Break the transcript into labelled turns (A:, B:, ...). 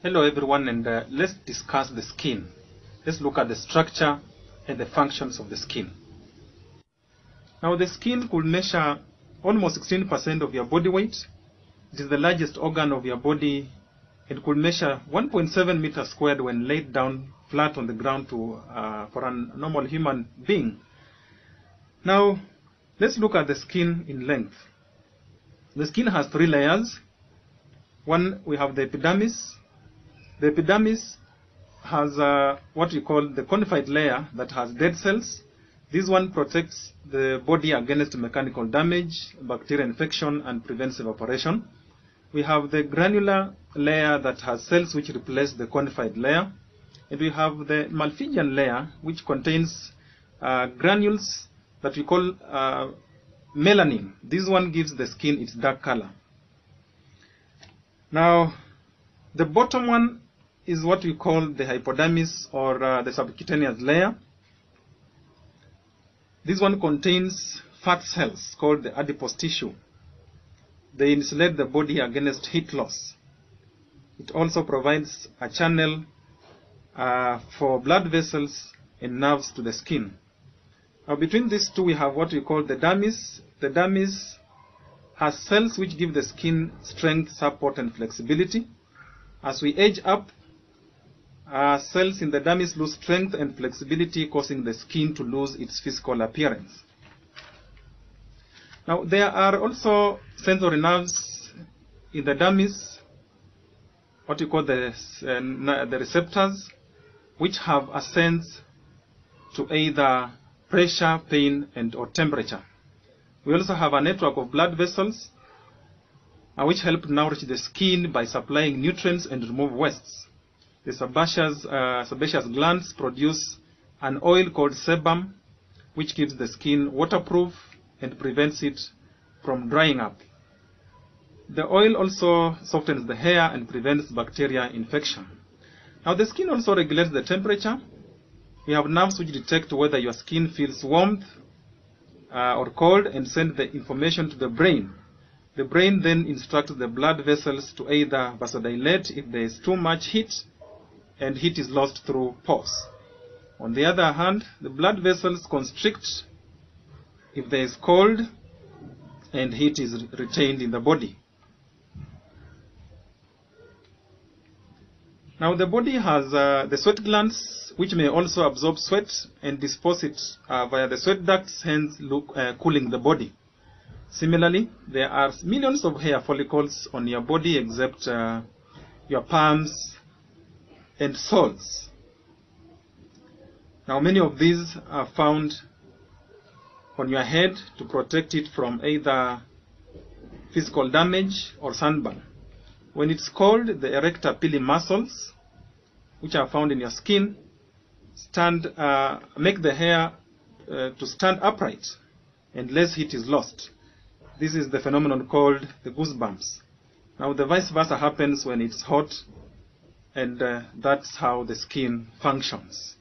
A: Hello everyone, and let's discuss the skin. Let's look at the structure and the functions of the skin. Now the skin could measure almost 16% of your body weight. It is the largest organ of your body. It could measure 1.7 meters squared when laid down flat on the ground for a normal human being. Now let's look at the skin in length. The skin has three layers. One, we have the epidermis. The epidermis has what we call the conified layer that has dead cells. This one protects the body against mechanical damage, bacterial infection, and prevents evaporation. We have the granular layer that has cells which replace the conified layer. And we have the malpighian layer, which contains granules that we call melanin. This one gives the skin its dark color. Now, the bottom one is what we call the hypodermis, or the subcutaneous layer. This one contains fat cells called the adipose tissue. They insulate the body against heat loss. It also provides a channel for blood vessels and nerves to the skin. Now between these two we have what we call the dermis. The dermis has cells which give the skin strength, support, and flexibility. As we age up, cells in the dermis lose strength and flexibility, causing the skin to lose its physical appearance. Now, there are also sensory nerves in the dermis, what we call the receptors, which have a sense to either pressure, pain, or temperature. We also have a network of blood vessels, which help nourish the skin by supplying nutrients and remove wastes. The sebaceous glands produce an oil called sebum, which keeps the skin waterproof and prevents it from drying up. The oil also softens the hair and prevents bacterial infection. Now the skin also regulates the temperature. We have nerves which detect whether your skin feels warm or cold and send the information to the brain. The brain then instructs the blood vessels to either vasodilate if there is too much heat, and heat is lost through pores. On the other hand, the blood vessels constrict if there is cold, and heat is retained in the body. Now the body has the sweat glands, which may also absorb sweat and disperse it via the sweat ducts, hence cooling the body. Similarly, there are millions of hair follicles on your body except your palms and soles. Now many of these are found on your head to protect it from either physical damage or sunburn. When it's cold, the erector pili muscles, which are found in your skin, make the hair to stand upright and less heat is lost. This is the phenomenon called the goosebumps. Now the vice versa happens when it's hot, and that's how the skin functions.